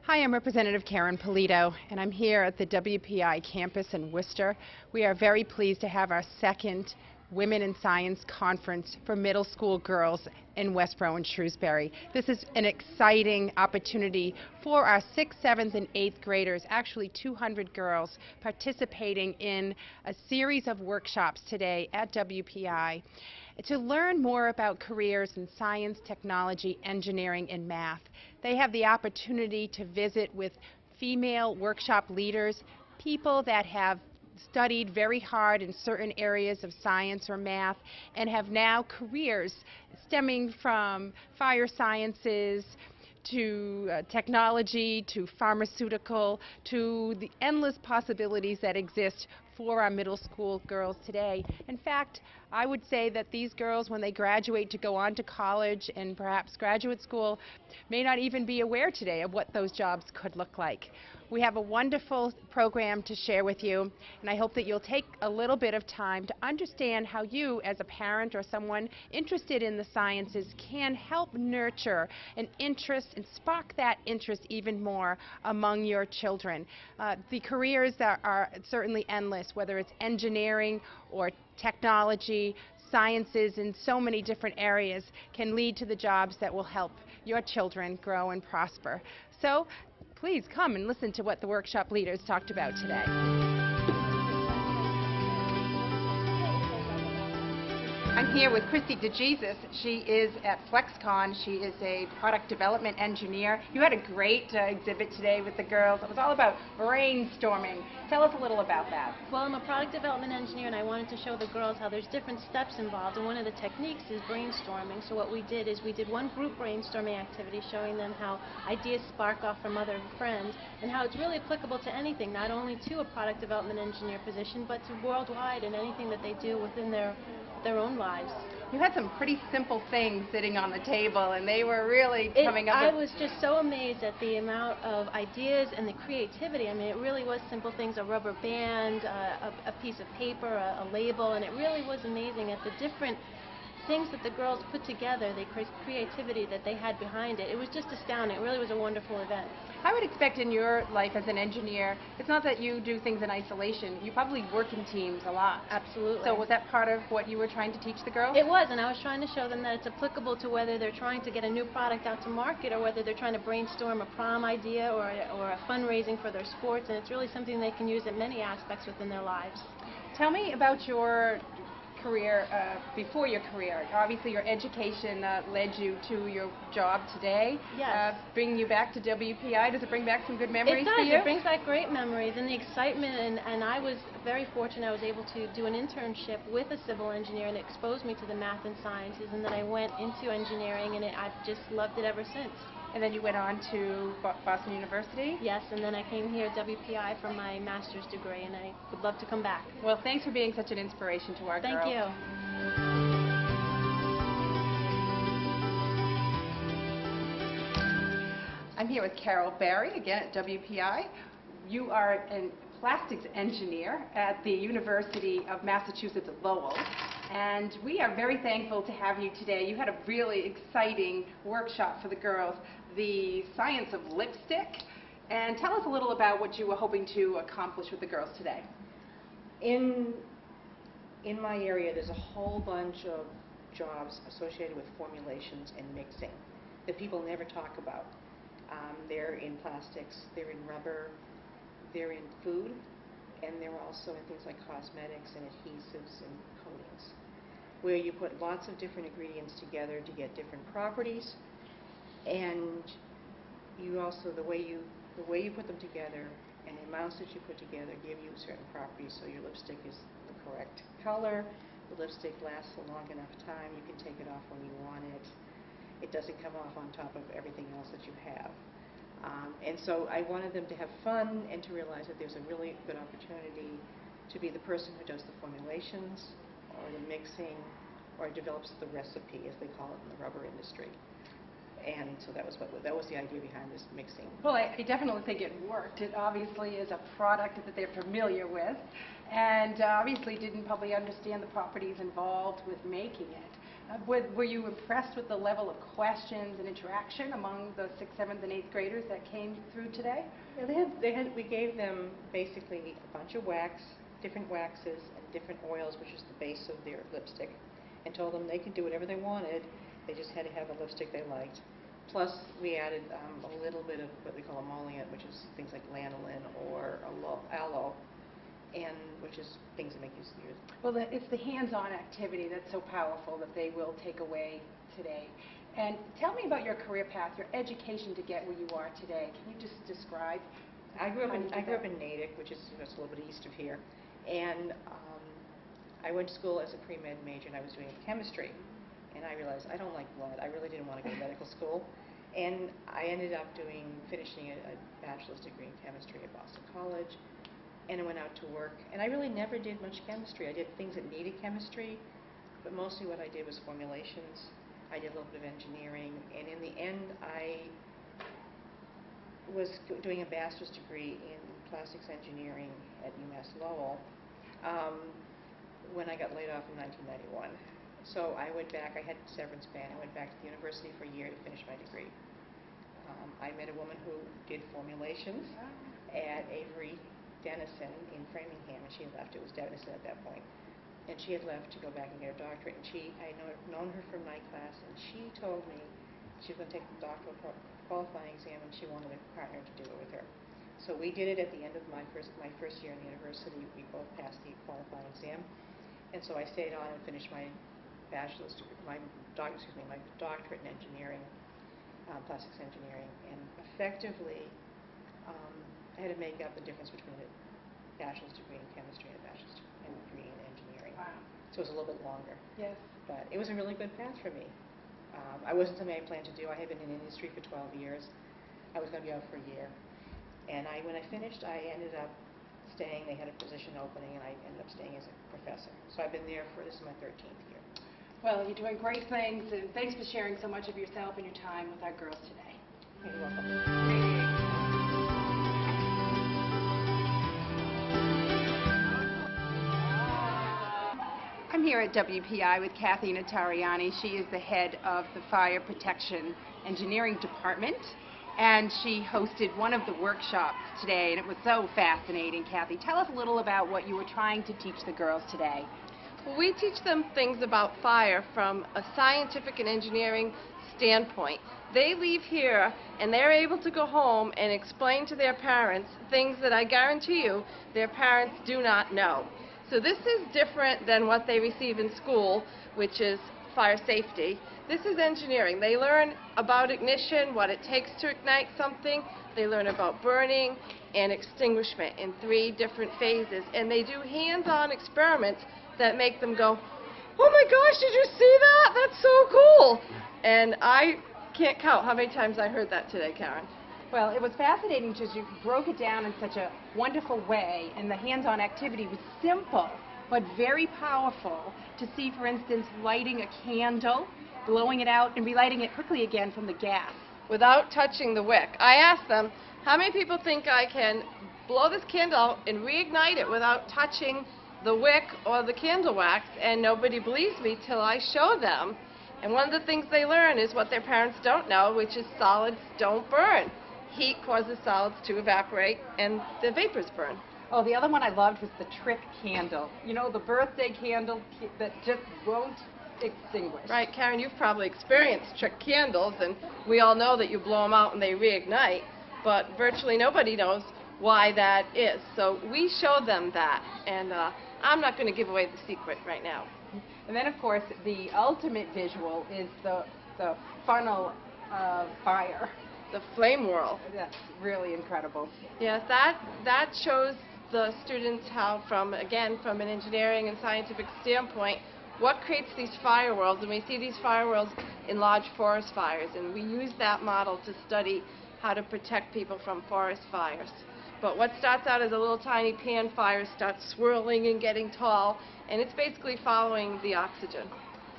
Hi, I'm Representative Karen Polito, and I'm here at the WPI campus in Worcester. We are very pleased to have our second Women in Science Conference for middle school girls in Westboro and Shrewsbury. This is an exciting opportunity for our 6th, 7th, and 8th graders, actually 200 girls, participating in a series of workshops today at WPI to learn more about careers in science, technology, engineering, and math. They have the opportunity to visit with female workshop leaders, people that have studied very hard in certain areas of science or math and have now careers stemming from fire sciences to technology, to pharmaceutical, to the endless possibilities that exist for our middle school girls today. In fact, I would say that these girls, when they graduate to go on to college and perhaps graduate school, may not even be aware today of what those jobs could look like. We have a wonderful program to share with you, and I hope that you'll take a little bit of time to understand how you, as a parent or someone interested in the sciences, can help nurture an interest and spark that interest even more among your children. The careers are certainly endless, whether it's engineering or technology, sciences in so many different areas can lead to the jobs that will help your children grow and prosper. So please come and listen to what the workshop leaders talked about today. I'm here with Christy DeJesus. She is at FlexCon. She is a product development engineer. You had a great exhibit today with the girls. It was all about brainstorming. Tell us a little about that. Well, I'm a product development engineer, and I wanted to show the girls how there's different steps involved, and one of the techniques is brainstorming. So what we did is we did one group brainstorming activity showing them how ideas spark off from other friends and how it's really applicable to anything, not only to a product development engineer position, but to worldwide and anything that they do within their own lives. You had some pretty simple things sitting on the table, and they were really coming up with... I was just so amazed at the amount of ideas and the creativity. I mean, it really was simple things, a rubber band, a piece of paper, a label, and it really was amazing at the different things that the girls put together, the creativity that they had behind it. It was just astounding. It really was a wonderful event. I would expect in your life as an engineer, it's not that you do things in isolation. You probably work in teams a lot. Absolutely. So was that part of what you were trying to teach the girls? It was, and I was trying to show them that it's applicable to whether they're trying to get a new product out to market or whether they're trying to brainstorm a prom idea or a fundraising for their sports, and it's really something they can use in many aspects within their lives. Tell me about your career, before your career. Obviously your education led you to your job today. Yes. Bringing you back to WPI, does it bring back some good memories for you? It does. It brings back great memories and the excitement, and I was very fortunate I was able to do an internship with a civil engineer, and it exposed me to the math and sciences, and then I went into engineering, and I've just loved it ever since. And then you went on to Boston University? Yes, and then I came here at WPI for my master's degree, and I would love to come back. Well, thanks for being such an inspiration to our girls. Thank you. I'm here with Carol Barry, again at WPI. You are a plastics engineer at the University of Massachusetts at Lowell. And we are very thankful to have you today. You had a really exciting workshop for the girls, the science of lipstick. And tell us a little about what you were hoping to accomplish with the girls today. In my area, there's a whole bunch of jobs associated with formulations and mixing that people never talk about. They're in plastics, they're in rubber, they're in food, and they're also in things like cosmetics and adhesives and coatings, where you put lots of different ingredients together to get different properties, and you also, the way you put them together and the amounts that you put together give you certain properties, so your lipstick is the correct color, the lipstick lasts a long enough time, you can take it off when you want it, it doesn't come off on top of everything else that you have. And so I wanted them to have fun and to realize that there's a really good opportunity to be the person who does the formulations or the mixing or develops the recipe, as they call it in the rubber industry. And so that was the idea behind this mixing. Well, I definitely think it worked. It obviously is a product that they're familiar with, and obviously didn't probably understand the properties involved with making it. Were you impressed with the level of questions and interaction among the 6th, 7th, and 8th graders that came through today? Yeah, we gave them basically a bunch of different waxes and different oils, which is the base of their lipstick, and told them they could do whatever they wanted. They just had to have a lipstick they liked. Plus, we added a little bit of what we call emollient, which is things like lanolin or aloe, and which is things that make you smooth. Well, it's the hands-on activity that's so powerful that they will take away today. And tell me about your career path, your education to get where you are today. Can you just describe? I grew up in Natick, which is just a little bit east of here, and I went to school as a pre-med major, and I was doing chemistry. And I realized I don't like blood. I really didn't want to go to medical school. And I ended up finishing a bachelor's degree in chemistry at Boston College. And I went out to work. And I really never did much chemistry. I did things that needed chemistry, but mostly what I did was formulations. I did a little bit of engineering. And in the end, I was doing a bachelor's degree in plastics engineering at UMass Lowell when I got laid off in 1991. So I went back, I had severance pay, and I went back to the university for a year to finish my degree. I met a woman who did formulations at Avery Dennison in Framingham, and she had left. It was Dennison at that point. And she had left to go back and get her doctorate. And I had known her from my class, and she told me she was going to take the doctoral qualifying exam, and she wanted a partner to do it with her. So we did it at the end of my first year in the university. We both passed the qualifying exam. And so I stayed on and finished my bachelor's degree, my doctorate in engineering, plastics engineering, and effectively I had to make up the difference between a bachelor's degree in chemistry and a bachelor's degree in engineering. Wow. So it was a little bit longer. Yes. But it was a really good path for me. I wasn't something I planned to do. I had been in the industry for 12 years. I was going to be out for a year. And when I finished, I ended up staying. They had a position opening, and I ended up staying as a professor. So I've been there this is my 13th year. Well, you're doing great things, and thanks for sharing so much of yourself and your time with our girls today. You're welcome. I'm here at WPI with Kathy Natariani. She is the head of the Fire Protection Engineering Department, and she hosted one of the workshops today, and it was so fascinating. Kathy, tell us a little about what you were trying to teach the girls today. Well, we teach them things about fire from a scientific and engineering standpoint. They leave here and they're able to go home and explain to their parents things that I guarantee you their parents do not know. So this is different than what they receive in school, which is fire safety. This is engineering. They learn about ignition, what it takes to ignite something. They learn about burning and extinguishment in 3 different phases. And they do hands-on experiments that make them go, oh my gosh, did you see that? That's so cool. And I can't count how many times I heard that today, Karen. Well, it was fascinating because you broke it down in such a wonderful way, and the hands-on activity was simple but very powerful to see, for instance, lighting a candle, blowing it out, and relighting it quickly again from the gas. Without touching the wick. I asked them, how many people think I can blow this candle out and reignite it without touching the wick or the candle wax? And nobody believes me till I show them. And one of the things they learn is what their parents don't know, which is solids don't burn. Heat causes solids to evaporate and the vapors burn. Oh, the other one I loved was the trick candle. You know, the birthday candle that just won't extinguish. Right, Karen, you've probably experienced trick candles, and we all know that you blow them out and they reignite, but virtually nobody knows why that is. So we show them that, and I'm not going to give away the secret right now. And then, of course, the ultimate visual is the funnel of fire. The flame whirl. That's really incredible. Yes, that shows the students how, from an engineering and scientific standpoint, what creates these fire whirls. And we see these fire whirls in large forest fires, and we use that model to study how to protect people from forest fires. But what starts out as a little tiny pan fire starts swirling and getting tall, and it's basically following the oxygen.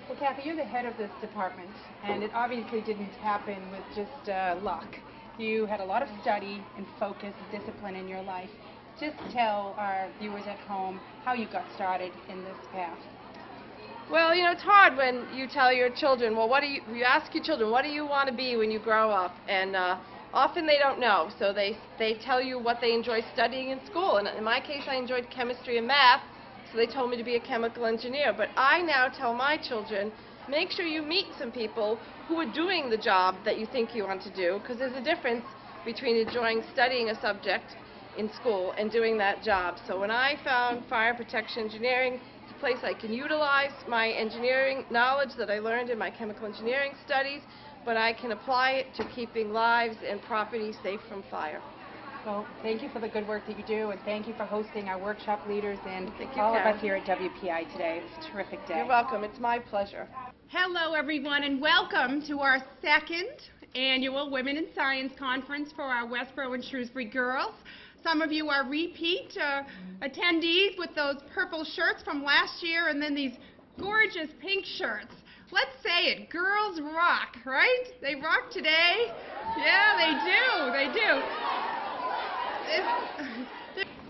Well, Kathy, you're the head of this department, and it obviously didn't happen with just luck. You had a lot of study and focus, discipline in your life. Just tell our viewers at home how you got started in this path. Well, you know, it's hard when you tell your children, well, you ask your children, what do you want to be when you grow up? And often they don't know, so they tell you what they enjoy studying in school. And in my case, I enjoyed chemistry and math, so they told me to be a chemical engineer. But I now tell my children, make sure you meet some people who are doing the job that you think you want to do, because there's a difference between enjoying studying a subject in school and doing that job. So when I found fire protection engineering, it's a place I can utilize my engineering knowledge that I learned in my chemical engineering studies, but I can apply it to keeping lives and property safe from fire. Well, thank you for the good work that you do, and thank you for hosting our workshop leaders and Thank you, all of Karen. us here at WPI today. It was a terrific day. You're welcome. It's my pleasure. Hello, everyone, and welcome to our second annual Women in Science Conference for our Westboro and Shrewsbury girls. Some of you are repeat attendees with those purple shirts from last year and then these gorgeous pink shirts. Let's say it, girls rock, right? They rock today. Yeah, they do.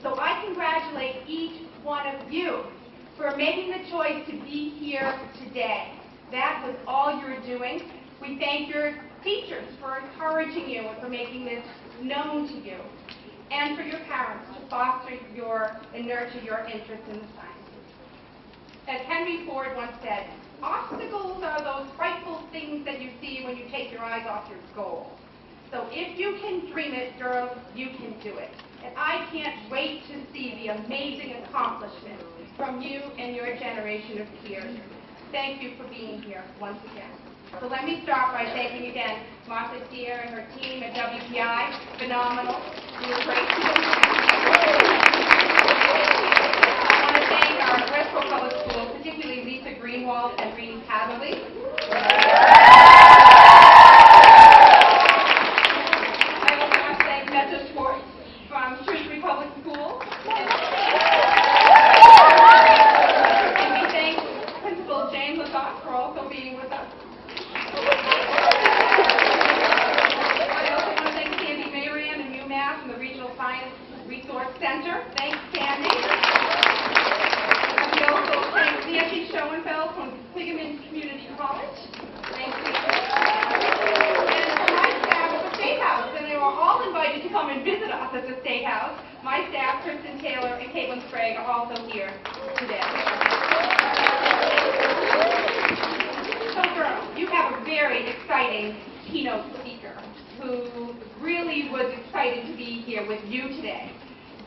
So I congratulate each one of you for making the choice to be here today. That was all you're doing. We thank your teachers for encouraging you and for making this known to you, and for your parents to foster and nurture your interest in the sciences. As Henry Ford once said, obstacles are those frightful things that you see when you take your eyes off your goal. So if you can dream it, girls, you can do it. And I can't wait to see the amazing accomplishments from you and your generation of peers. Thank you for being here once again. So let me start by thanking again Martha Deere and her team at WPI. Phenomenal. You were great. I want to thank our Westboro Public Schools, particularly Lisa Greenwald and Reenie Hatherley. I also want to thank Meta Schwartz from Shrewsbury Public Schools. And we thank Principal Jane Lacoste for also being with us. I also want to thank Sandy Mayran and UMass and the Regional Science Resource Center. Thanks, Sandy. And we also thank Nancy Schoenfeld from Pigman Community College. Thank you. And my staff at the State House, and they were all invited to come and visit us at the State House. My staff, Kristen Taylor and Caitlin Sprague, are also here today. So girls, you have a very exciting keynote speaker who really was excited to be here with you today.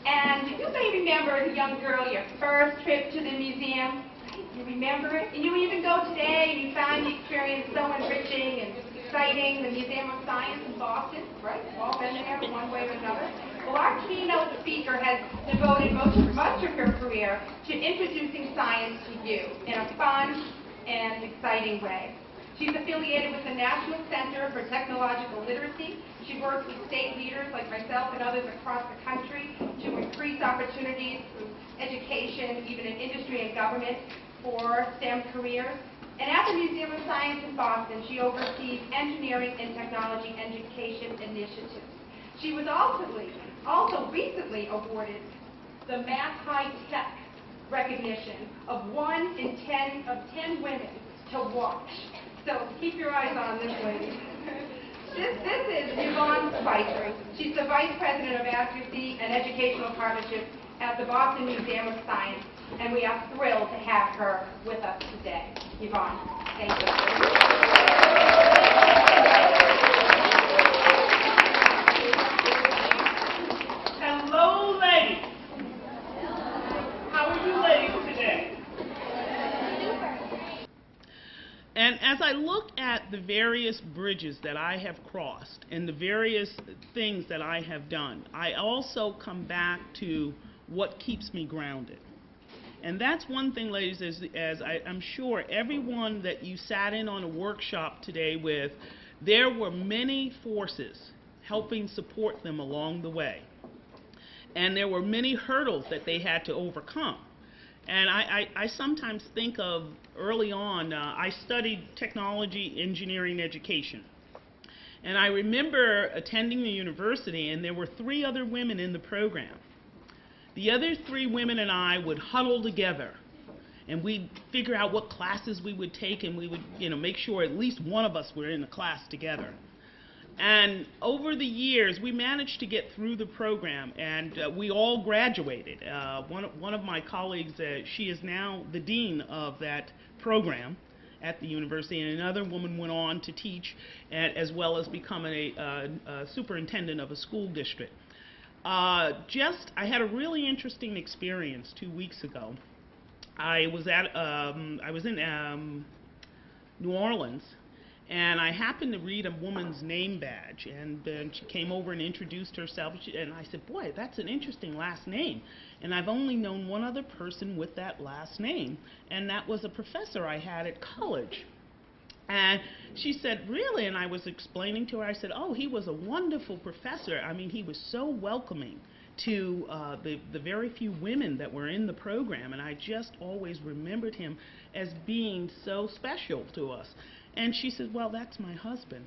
And you may remember as a young girl your first trip to the museum. Right? You remember it? And you even go today and you find the experience so enriching and exciting, the Museum of Science in Boston, right? We've all been there in one way or another. Well, our keynote speaker has devoted much of her career to introducing science to you in a fun and exciting way. She's affiliated with the National Center for Technological Literacy. She works with state leaders like myself and others across the country to increase opportunities through education, even in industry and government, for STEM careers. And at the Museum of Science in Boston, she oversees engineering and technology education initiatives. She was also recently awarded the Math High Tech recognition of 1 in 10 women to watch. So keep your eyes on this lady. This is Yvonne Spicer. She's the Vice President of Advocacy and Educational Partnership at the Boston Museum of Science, and we are thrilled to have her with us today. Yvonne, thank you. Hello, ladies. How are you ladies today? And as I look at the various bridges that I have crossed and the various things that I have done, I also come back to what keeps me grounded. And that's one thing, ladies, as I'm sure everyone that you sat in on a workshop today with, there were many forces helping support them along the way. And there were many hurdles that they had to overcome. And I sometimes think of early on, I studied technology, engineering, education. And I remember attending the university, and there were 3 other women in the program. The other 3 women and I would huddle together, And we'd figure out what classes we would take, and we would, make sure at least one of us were in the class together. And over the years, we managed to get through the program, and we all graduated. One of my colleagues, she is now the dean of that program at the university, and another woman went on to teach as well as become a superintendent of a school district. I had a really interesting experience 2 weeks ago. I was in New Orleans, and I happened to read a woman's name badge, and she came over and introduced herself, and I said, boy, that's an interesting last name. And I've only known one other person with that last name, and that was a professor I had at college. And she said, really? And I was explaining to her, I said, oh, he was a wonderful professor. I mean, he was so welcoming to the very few women that were in the program, and I just always remembered him as being so special to us. And she said, well, that's my husband.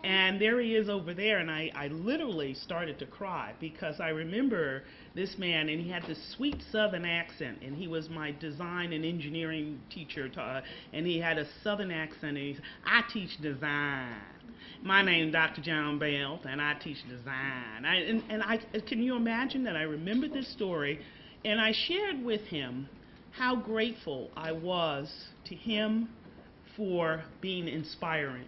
And there he is over there, and I literally started to cry because I remember this man, and he had this sweet southern accent, and he was my design and engineering teacher, and he had a southern accent, and he said, I teach design. My name is Dr. John Belt, and I teach design. Can you imagine that I remembered this story, and I shared with him how grateful I was to him for being inspiring.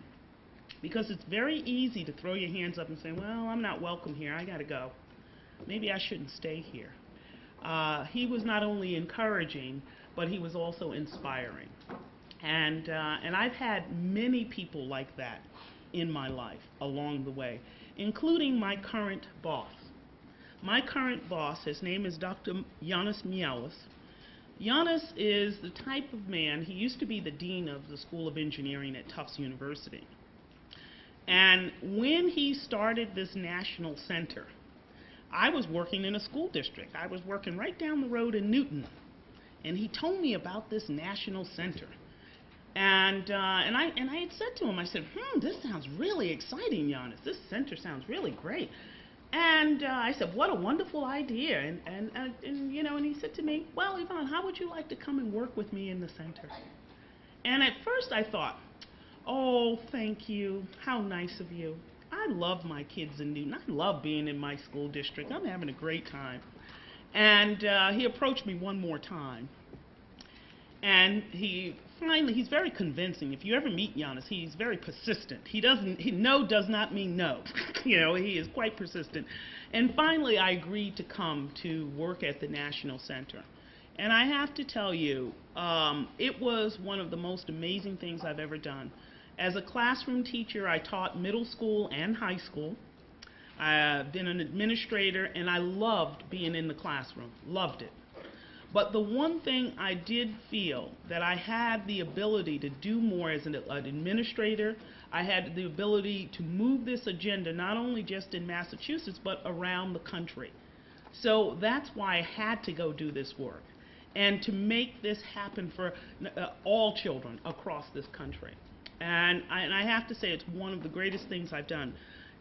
Because it's very easy to throw your hands up and say, well, I'm not welcome here, I gotta go. Maybe I shouldn't stay here. He was not only encouraging, but he was also inspiring. And I've had many people like that in my life along the way, including my current boss. My current boss, his name is Dr. Giannis Mialis. Giannis is the type of man, he used to be the dean of the School of Engineering at Tufts University. And when he started this national center, I was working in a school district. I was working right down the road in Newton. And he told me about this national center. And I had said to him, I said, this sounds really exciting, Giannis. This center sounds really great. And I said, what a wonderful idea. And he said to me, well, Yvonne, how would you like to come and work with me in the center? And at first I thought, oh, thank you. How nice of you. I love my kids in Newton. I love being in my school district. I'm having a great time. And he approached me one more time. And he's very convincing. If you ever meet Giannis, he's very persistent. No does not mean no. He is quite persistent. And finally, I agreed to come to work at the National Center. And I have to tell you, it was one of the most amazing things I've ever done. As a classroom teacher, I taught middle school and high school. I've been an administrator, and I loved being in the classroom, loved it. But the one thing I did feel that I had the ability to do more as an administrator, I had the ability to move this agenda not only just in Massachusetts, but around the country. So that's why I had to go do this work, and to make this happen for all children across this country. And I have to say, it's one of the greatest things I've done.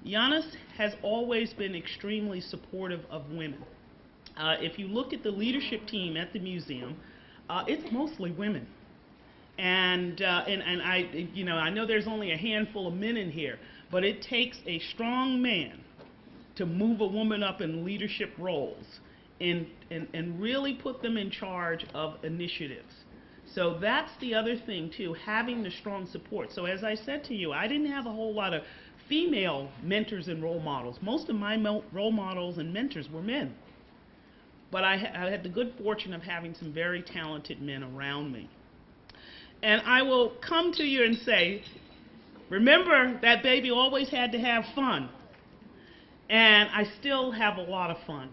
Giannis has always been extremely supportive of women. If you look at the leadership team at the museum, it's mostly women. And I know there's only a handful of men in here, but it takes a strong man to move a woman up in leadership roles and really put them in charge of initiatives. So that's the other thing, too, having the strong support. So as I said to you, I didn't have a whole lot of female mentors and role models. Most of my role models and mentors were men. But I had the good fortune of having some very talented men around me. And I will come to you and say, remember, that baby always had to have fun. And I still have a lot of fun.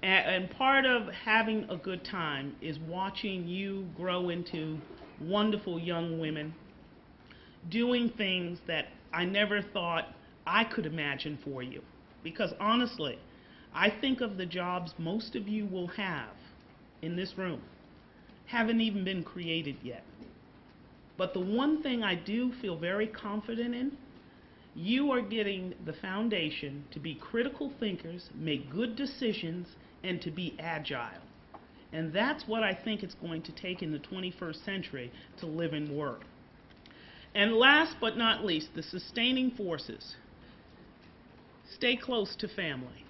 And part of having a good time is watching you grow into wonderful young women, doing things that I never thought I could imagine for you. Because honestly, I think of the jobs most of you will have in this room haven't even been created yet. But the one thing I do feel very confident in, you are getting the foundation to be critical thinkers, make good decisions, and to be agile. And that's what I think it's going to take in the 21st century to live and work. And last but not least, the sustaining forces. Stay close to family.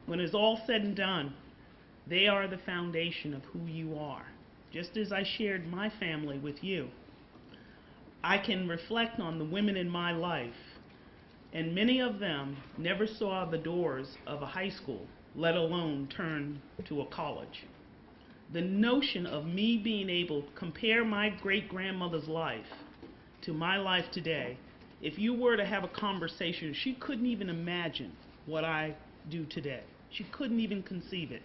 When it's all said and done, they are the foundation of who you are. Just as I shared my family with you, I can reflect on the women in my life, and many of them never saw the doors of a high school, let alone turn to a college. The notion of me being able to compare my great-grandmother's life to my life today, if you were to have a conversation, she couldn't even imagine what I do today. She couldn't even conceive it.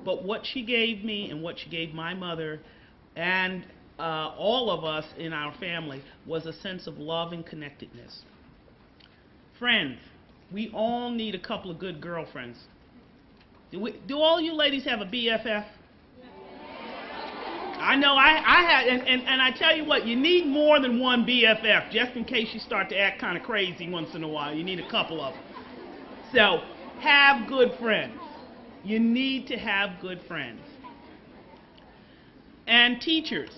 But what she gave me and what she gave my mother and all of us in our family was a sense of love and connectedness. Friends, we all need a couple of good girlfriends. Do all you ladies have a BFF? I know I had, and I tell you what, you need more than one BFF, just in case you start to act kind of crazy once in a while. You need a couple of them. So, have good friends. You need to have good friends. And teachers,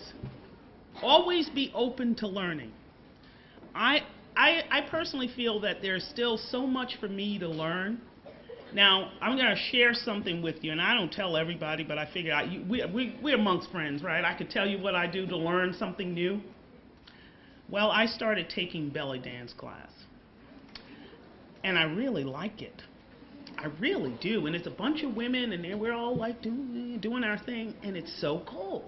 always be open to learning. I personally feel that there's still so much for me to learn. Now, I'm going to share something with you, and I don't tell everybody, but I figure we're amongst friends, right? I could tell you what I do to learn something new. Well, I started taking belly dance class, and I really like it. I really do, and it's a bunch of women, and we're all like doing our thing, and it's so cool.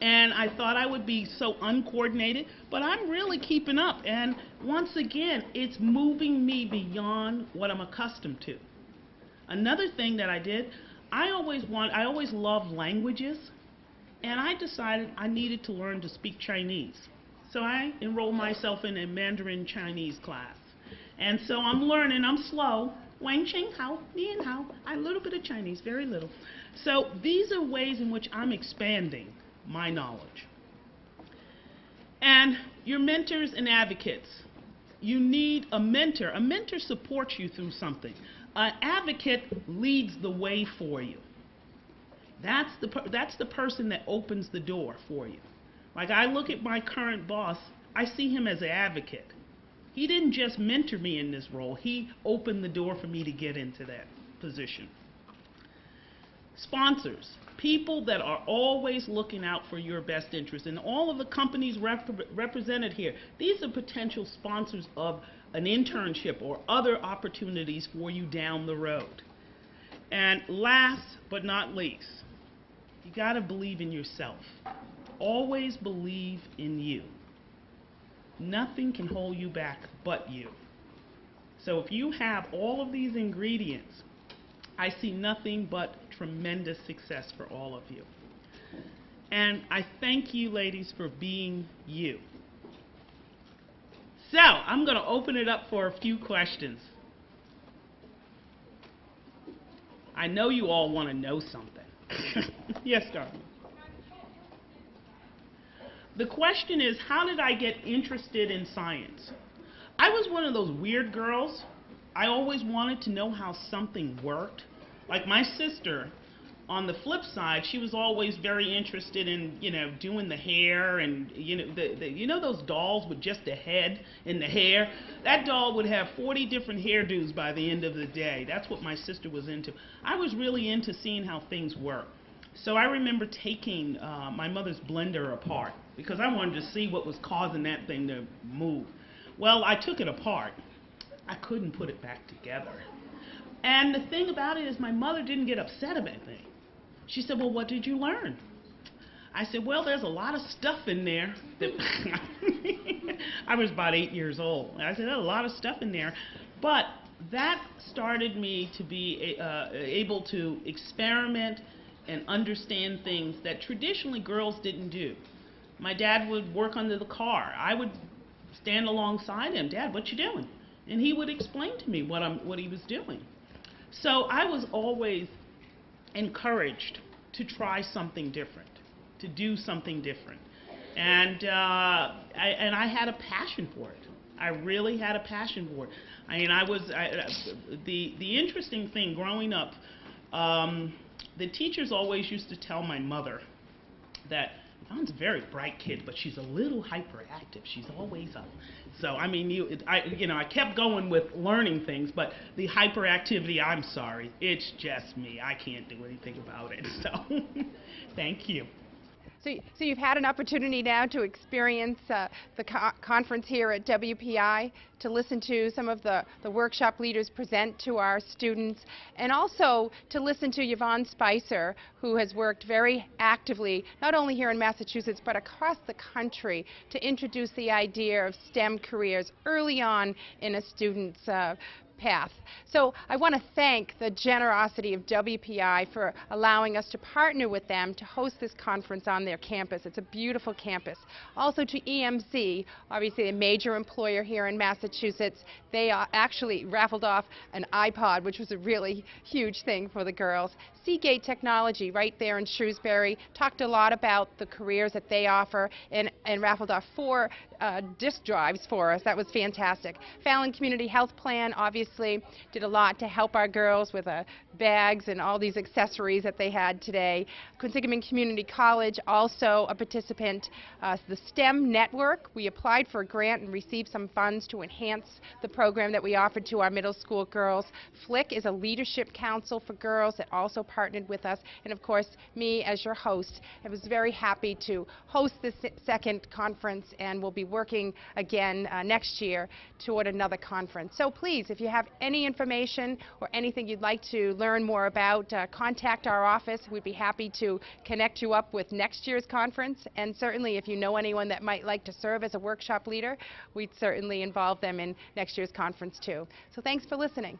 And I thought I would be so uncoordinated, but I'm really keeping up. And once again, it's moving me beyond what I'm accustomed to. Another thing that I did, I always loved languages, and I decided I needed to learn to speak Chinese. So I enrolled myself in a Mandarin Chinese class. And so I'm learning, I'm slow. Wang Ching Hao, Nian Hao, a little bit of Chinese, very little. So these are ways in which I'm expanding my knowledge. And your mentors and advocates. You need a mentor. A mentor supports you through something. An advocate leads the way for you. That's the person that opens the door for you. Like I look at my current boss, I see him as an advocate. He didn't just mentor me in this role, he opened the door for me to get into that position. Sponsors, people that are always looking out for your best interest. And all of the companies represented here, these are potential sponsors of an internship or other opportunities for you down the road. And last but not least, you got to believe in yourself. Always believe in you. Nothing can hold you back but you. So if you have all of these ingredients, I see nothing but tremendous success for all of you. And I thank you, ladies, for being you. So I'm going to open it up for a few questions. I know you all want to know something. Yes, darling. The question is, how did I get interested in science? I was one of those weird girls. I always wanted to know how something worked. Like my sister, on the flip side, she was always very interested in, doing the hair and, those dolls with just a head and the hair? That doll would have 40 different hairdos by the end of the day. That's what my sister was into. I was really into seeing how things work. So I remember taking my mother's blender apart because I wanted to see what was causing that thing to move. Well, I took it apart. I couldn't put it back together. And the thing about it is my mother didn't get upset about anything. She said, well, what did you learn? I said, well, there's a lot of stuff in there that I was about 8 years old. I said, there's a lot of stuff in there. But that started me to be able to experiment and understand things that traditionally girls didn't do. My dad would work under the car. I would stand alongside him. Dad, what you doing? And he would explain to me what he was doing. So I was always encouraged to try something different, to do something different. And I had a passion for it. I really had a passion for it. I mean, the interesting thing growing up, the teachers always used to tell my mother that Yvonne's a very bright kid, but she's a little hyperactive. She's always up. So, I mean, I kept going with learning things, but the hyperactivity, I'm sorry, it's just me. I can't do anything about it. So, thank you. So you've had an opportunity now to experience the conference here at WPI, to listen to some of the workshop leaders present to our students, and also to listen to Yvonne Spicer, who has worked very actively, not only here in Massachusetts, but across the country, to introduce the idea of STEM careers early on in a student's path. So I want to thank the generosity of WPI for allowing us to partner with them to host this conference on their campus. It's a beautiful campus. Also to EMC, obviously a major employer here in Massachusetts. They actually raffled off an iPod, which was a really huge thing for the girls. Seagate Technology, right there in Shrewsbury, talked a lot about the careers that they offer and raffled off 4 disk drives for us. That was fantastic. Fallon Community Health Plan obviously did a lot to help our girls with bags and all these accessories that they had today. Quinsigamond Community College, also a participant. The STEM Network, we applied for a grant and received some funds to enhance the program that we offered to our middle school girls. FLIC is a leadership council for girls that also partnered with us. And of course, me as your host, I was very happy to host this second conference, and we'll be working again next year toward another conference. So please, if you have any information or anything you'd like to learn more about, contact our office. We'd be happy to connect you up with next year's conference. And certainly if you know anyone that might like to serve as a workshop leader, we'd certainly involve them in next year's conference too. So thanks for listening.